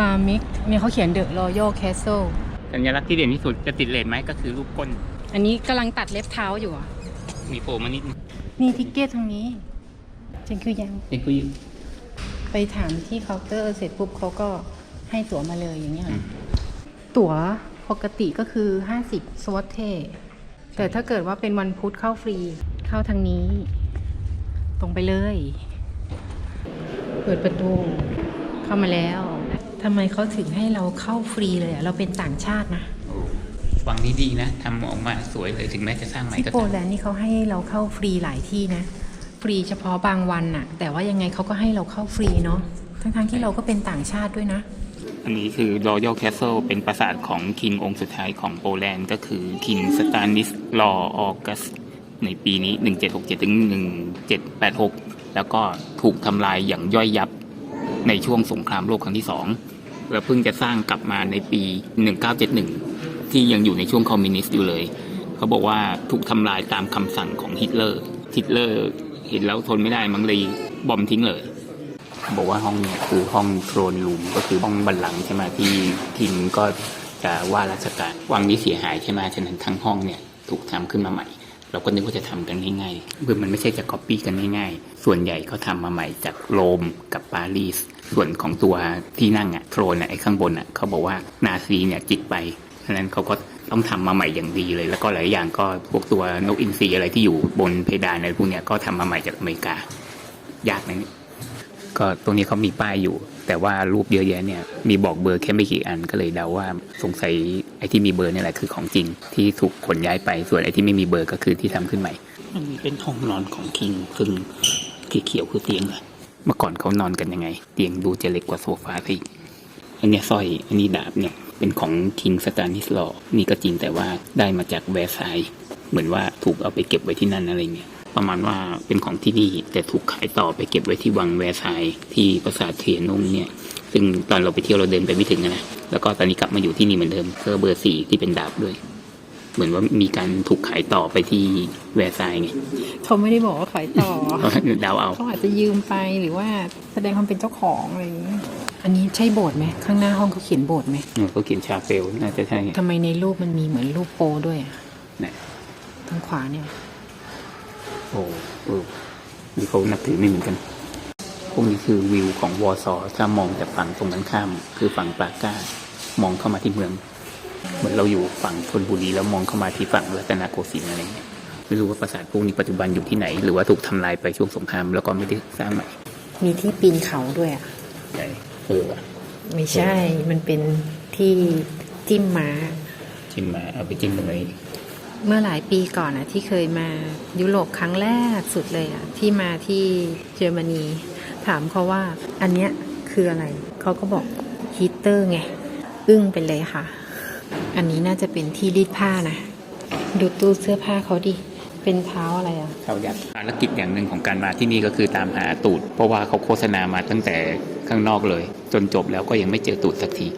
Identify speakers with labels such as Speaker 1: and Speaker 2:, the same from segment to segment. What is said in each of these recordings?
Speaker 1: ามิกเนี่ยเขาเขียน The Royal Castle
Speaker 2: สัญลักษณ์ที่เด่นที่สุดจะติดเลนไหมก็คือรูปก้น
Speaker 1: อันนี้กำลังตัดเล็บเท้าอยู่อ่ะ
Speaker 2: มีโผล่มานิดนึง
Speaker 1: นี่ทิกเก็ตทางนี้ฉันคือยัง
Speaker 2: เป็นผู้หญิง
Speaker 1: ไปถามที่เคาน์เตอร์เสร็จปุ๊บเขาก็ให้ตั๋วมาเลยอย่างเงี้ยตั๋วปกติก็คือ50สวอตเทแต่ถ้าเกิดว่าเป็นวันพุธเข้าฟรีเข้าทางนี้ ตรงไปเลย เปิดประตูเข้ามาแล้วทำไมเขาถึงให้เราเข้าฟรีเลยเราเป็นต่างชาตินะ
Speaker 2: วังนี้ดีนะทำออกมาสวยเลยถึงแม้จะสร้างใหม่
Speaker 1: ที่
Speaker 2: ก็
Speaker 1: โป
Speaker 2: ตาม
Speaker 1: แลนด์นี่เขาให้เราเข้าฟรีหลายที่นะฟรีเฉพาะบางวันน่ะแต่ว่ายังไงเขาก็ให้เราเข้าฟรีเนาะทั้งที่เราก็เป็นต่างชาติด้วยนะ
Speaker 2: อันนี้คือ Royal Castle เป็นปราสาทของคิงองค์สุดท้ายของโปแลนด์ก็คือ King Stanislaw August ในปีนี้ 1767 ถึง 1786 แล้วก็ถูกทำลายอย่างย่อยยับในช่วงสงครามโลกครั้งที่ 2 แล้วเพิ่งจะสร้างกลับมาในปี 1971 ที่ยังอยู่ในช่วงคอมมิวนิสต์อยู่เลย เขาบอกว่าถูกทำลายตามคำสั่งของฮิตเลอร์ ฮิตเลอร์เห็นแล้วทนไม่ได้มั้งเลยบอมทิ้งเลยบอกว่าห้องเนี่ยคือห้องโทรนรูมก็คือห้องบัลลังก์ใช่ไหมที่คิงก็จะว่าราชการวังนี้เสียหายใช่ไหมฉะนั้นทั้งห้องเนี่ยถูกทำขึ้นมาใหม่ เราก็นึกว่าจะทำกันง่ายๆคือมันไม่ใช่จะก๊อปปี้กันง่ายๆส่วนใหญ่เขาทำมาใหม่จากโรมกับปารีสส่วนของตัวที่นั่งอะโทรนอะไอ้ข้างบนอะเขาบอกว่านาซีเนี่ยจิกไปฉะนั้นเขาก็ต้องทำมาใหม่อย่างดีเลยแล้วก็หลายอย่างก็พวกตัวนกอินทรีอะไรที่อยู่บนเพดานอะไรพวกเนี้ยก็ทำมาใหม่จากอเมริกายากนะก็ตรงนี้เขามีป้ายอยู่แต่ว่ารูปเยอะแยะเนี่ยมีบอกเบอร์แค่ไม่กี่อันก็เลยเดาว่าสงสัยไอ้ที่มีเบอร์นี่แหละคือของจริงที่ถูกขนย้ายไปส่วนไอ้ที่ไม่มีเบอร์ก็คือที่ทำขึ้นใหม่มันเป็นห้องนอนของคิงซึ่งเขียวๆคือเตียงเลยเมื่อก่อนเขานอนกันยังไงเตียงดูจะเล็กกว่าโซฟาไปอันนี้สร้อยอันนี้ดาบเนี่ยเป็นของคิงสตานิสลอนี่ก็จริงแต่ว่าได้มาจากแวร์ซายน์เหมือนว่าถูกเอาไปเก็บไว้ที่นั่นอะไรเงี้ยประมาณว่าเป็นของที่นี่แต่ถูกขายต่อไปเก็บไว้ที่วังแวร์ซายน์ที่ปราสาทเทรียนงเนี่ยซึ่งตอนเราไปเที่ยวเราเดินไปไม่ถึงนะแล้วก็ตอนนี้กลับมาอยู่ที่นี่เหมือนเดิมเสื้อเบอร์ 4ที่เป็นดาบด้วยเหมือนว่ามีการถูกขายต่อไปที่แวร์ซายน์ไง
Speaker 1: เขาไม่ได้บอกว่าขายต่อ
Speaker 2: เดาเอา
Speaker 1: เขาอาจจะยืมไปหรือว่าแสดงความเป็นเจ้าของอะไรอย่างนี้อันนี้ใช่โบสถ์ไหมข้างหน้าห้องเขาเขียนโบสถ์ไหม
Speaker 2: เขาเขียนชาเฟลน่าจะใช่
Speaker 1: ทำไมในรูปมันมีเหมือนรูปโปด้วยอ่ะ
Speaker 2: ไหน
Speaker 1: ทางขวาเนี่ย
Speaker 2: โอ้นี่เขานับถือไม่เหมือนกันพวกนี้คือวิวของวอร์ซอถ้ามองจากฝั่งตรงนั้นข้ามคือฝั่งปราก้ามองเข้ามาที่เมืองเหมือนเราอยู่ฝั่งธนบุรีแล้วมองเข้ามาที่ฝั่งรัตนโกสินทร์อะไรเงี้ยไม่รู้ว่าปราสาทพวกนี้ปัจจุบันอยู่ที่ไหนหรือว่าถูกทำลายไปช่วงสงครามแล้วก็ไม่ได้สร้างใหม่
Speaker 1: มีที่ปีนเขาด้วยอ่ะ
Speaker 2: ใช่ว่ะ
Speaker 1: ไม่ใช่ มันเป็นที่จิ้มม้า
Speaker 2: จิ้มมาเอาไปจิ้มตรงไหน
Speaker 1: เมื่อหลายปีก่อนนะที่เคยมายุโรปครั้งแรกสุดเลยอ่ะที่มาที่เยอรมนีถามเขาว่าอันเนี้ยคืออะไรเขาก็บอกฮีตเตอร์ไงอึ้งไปเลยค่ะอันนี้น่าจะเป็นที่รีดผ้านะดูตู้เสื้อผ้าเขาดิเป็นเท้าอะไรอ่ะ
Speaker 2: เขายัดภารกิจอย่างหนึ่งของการมาที่นี่ก็คือตามหาตูดเพราะว่าเขาโฆษณามาตั้งแต่ข้างนอกเลยจนจบแล้วก็ยังไม่เจอตูดสักที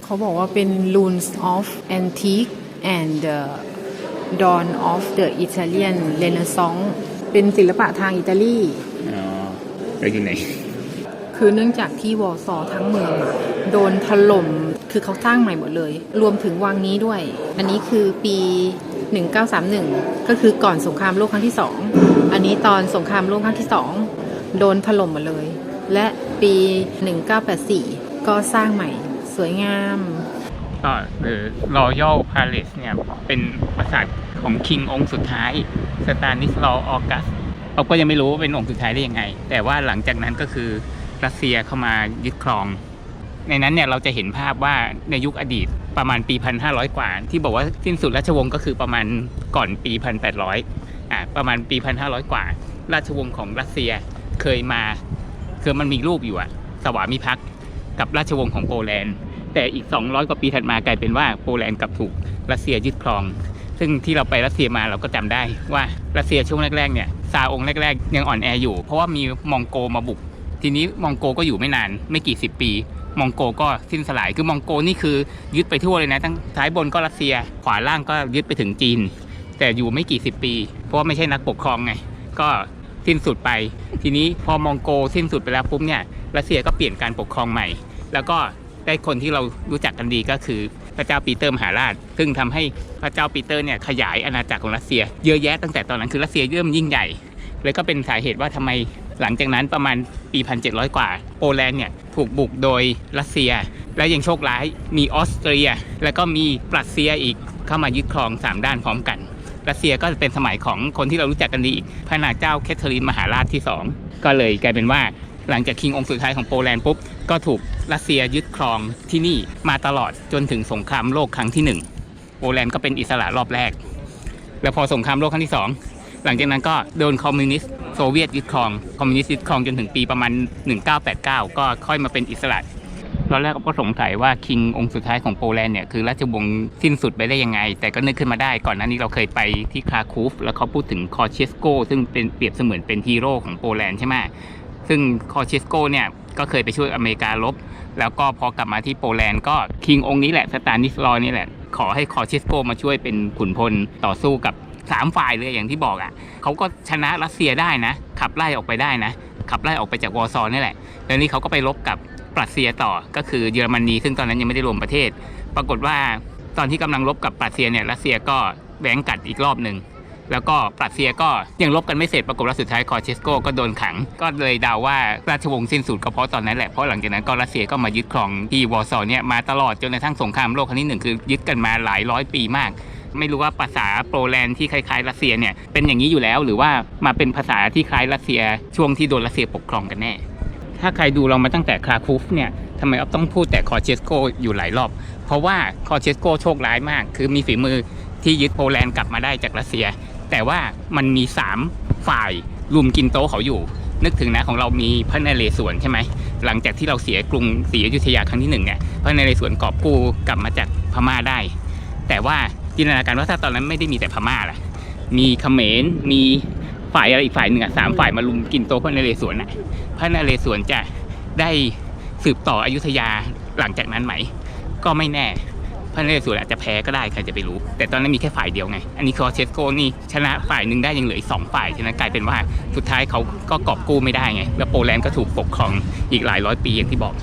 Speaker 1: เขาบอกว่าเป็น Ruins of Antique and the Dawn of the Italian Renaissance เป็นศิลปะทางอิตาลี
Speaker 2: อ๋อแล้วอยู่ไหน
Speaker 1: คือเนื่องจากที่วอร์ซอทั้งเมืองโดนถล่มคือเขาสร้างใหม่หมดเลยรวมถึงวังนี้ด้วยอันนี้คือปี 1931 ก็คือก่อนสงครามโลกครั้งที่ 2อันนี้ตอนสงครามโลกครั้งที่ 2โดนถล่มหมดเลยและปี 1984 ก็สร้างใหม่สวยงาม
Speaker 2: ก็Royal Palace เนี่ยเป็นปราสาทของคิงองค์สุดท้ายสตานิสลอออกัสเราก็ยังไม่รู้ว่าเป็นองค์สุดท้ายได้ยังไงแต่ว่าหลังจากนั้นก็คือรัสเซียเข้ามายึดครองในนั้นเนี่ยเราจะเห็นภาพว่าในยุคอดีตประมาณปี 1,500 กว่าที่บอกว่าสิ้นสุดราชวงศ์ก็คือประมาณก่อนปี 1,800ประมาณปี 1,500 กว่าราชวงศ์ของรัสเซียเคยมาคือมันมีรูปอยู่อะสวามิภักดิ์กับราชวงศ์ของโปแลนด์แต่อีก200กว่าปีถัดมากลายเป็นว่าโปแลนด์กลับถูกรัสเซียยึดครองซึ่งที่เราไปรัสเซียมาเราก็จำได้ว่ารัสเซียช่วงแรกๆเนี่ยซาองค์แรกๆยังอ่อนแออยู่เพราะว่ามีมองโกมาบุกทีนี้มองโกก็อยู่ไม่นานไม่กี่สิบปีมองโกก็สิ้นสลายคือมองโกนี่คือยึดไปทั่วเลยนะทั้งท้ายบนก็รัสเซียขวาล่างก็ยึดไปถึงจีนแต่อยู่ไม่กี่สิบปีเพราะว่าไม่ใช่นักปกครองไงก็สิ้นสุดไปทีนี้พอมองโกสิ้นสุดไปแล้วปุ๊บเนี่ยรัสเซียก็เปลี่ยนการปกครองใหม่แล้วก็แ ได้คนที่เรารู้จักกันดีก็คือพระเจ้าปีเตอร์มหาราชซึ่งทำให้พระเจ้าปีเตอร์เนี่ยขยายอาณาจักรของรัสเซียเยอะแยะตั้งแต่ตอนนั้นคือรัสเซียเริ่มยิ่งใหญ่เลยก็เป็นสาเหตุว่าทำไมหลังจากนั้นประมาณปี 1700 กว่าโปแลนด์เนี่ยถูกบุกโดยรัสเซียและยังโชคร้ายมีออสเตรียแล้วก็มีปรัสเซียอีกเข้ามายึดครอง3ด้านพร้อมกันรัสเซียก็เป็นสมัยของคนที่เรารู้จักกันดีพระนางเจ้าแคทเธอรีนมหาราชที่2ก็เลยกลายเป็นว่าหลังจากคิงองค์สุดท้ายของโปแลนด์ปุ๊บก็ถูกรัสเซียยึดครองที่นี่มาตลอดจนถึงสงครามโลกครั้งที่1โปแลนด์ก็เป็นอิสระรอบแรกแล้วพอสงครามโลกครั้งที่2หลังจากนั้นก็โดนคอมมิวนิสต์โซเวียตยึดครองคอมมิวนิสต์ยึดครองจนถึงปีประมาณ1989ก็ค่อยมาเป็นอิสระตอนแรกก็สงสัยว่าคิงองค์สุดท้ายของโปแลนด์เนี่ยคือราชวงศ์สิ้นสุดไปได้ยังไงแต่ก็นึกขึ้นมาได้ก่อนหน้านี้เราเคยไปที่คราคูฟแล้วเขาพูดถึงคอเชสโกซึ่งเป็นเปรียบเสมือนเป็นฮีโร่ของโปแลนด์ใช่ไหมซึ่งคอเชสโกเนี่ยก็เคยไปช่วยอเมริการบแล้วก็พอกลับมาที่โปแลนด์ก็คิงองค์นี้แหละสตานิสลอนี่แหละขอให้คอเชสโกมาช่วยเป็นขุนพลต่อสู้กับ3ฝ่ายเลยอย่างที่บอกอ่ะเขาก็ชนะรัสเซียได้นะขับไล่ออกไปได้นะขับไล่ออกไปจากวอร์ซอนี่แหละแล้วนี่เขาก็ไปรบกับปรัสเซียต่อก็คือเยอรมนีซึ่งตอนนั้นยังไม่ได้รวมประเทศปรากฏว่าตอนที่กำลังรบกับปรัสเซียเนี่ยรัสเซียก็แหวงกัดอีกรอบหนึ่งแล้วก็ปรัสเซียก็ยังรบกันไม่เสร็จปรากฏว่าสุดท้ายคอเชสโกก็โดนขังก็เลยเดาว่าราชวงศ์สิ้นสุดก็เพราะตอนนั้นแหละเพราะหลังจากนั้นก็รัสเซียก็มายึดครองที่วอร์ซอเนี่ยมาตลอดจนกระทั่งสงครามโลกครั้งที่1คือยึดกันมาหลายร้อยปีมากไม่รู้ว่าภาษาโปแลนด์ที่คล้ายๆรัสเซียเนี่ยเป็นอย่างนี้อยู่แล้วหรือว่ามาเป็นภาษาที่คล้ายรัสเซียช่วงที่โดนรัสเซียปกครองกันแน่ถ้าใครดูเรามาตั้งแต่คราคูฟเนี่ยทำไมอ๊อฟต้องพูดแต่คอเชสโกอยู่หลายรอบเพราะว่าคอเชสโกโชคร้ายมากคือมีฝีมือที่ยึดโปแลนด์กลับมาได้จากรัสเซียแต่ว่ามันมี3ฝ่ายรุมกินโต๊ะเขาอยู่นึกถึงนะของเรามีพระนเรศวรใช่ไหมหลังจากที่เราเสียกรุงศรีอยุธยาครั้งที่1เนี่ยพระนเรศวรกอบกู้กลับมาจากพม่าได้แต่ว่าจินตนาการว่าถ้าตอนนั้นไม่ได้มีแต่พม่าล่ะมีเขมรมีฝ่ายอะไรอีกฝ่ายหนึ่ง3ฝ่ายมารุมกินโต๊ะพระนเรศวรน่ะพระนเรศวรจะได้สืบต่ออยุธยาหลังจากนั้นไหมก็ไม่แน่พระนเรศวรอาจจะแพ้ก็ได้ใครจะไปรู้แต่ตอนนั้นมีแค่ฝ่ายเดียวไงอันนี้คอเชสโกนี่ชนะฝ่ายหนึ่งได้ยังเหลืออีก2ฝ่ายฉะนั้นกลายเป็นว่าสุดท้ายเขาก็กอบกู้ไม่ได้ไงแล้วโปแลนด์ก็ถูกปกครองอีกหลายร้อยปีอย่างที่บอก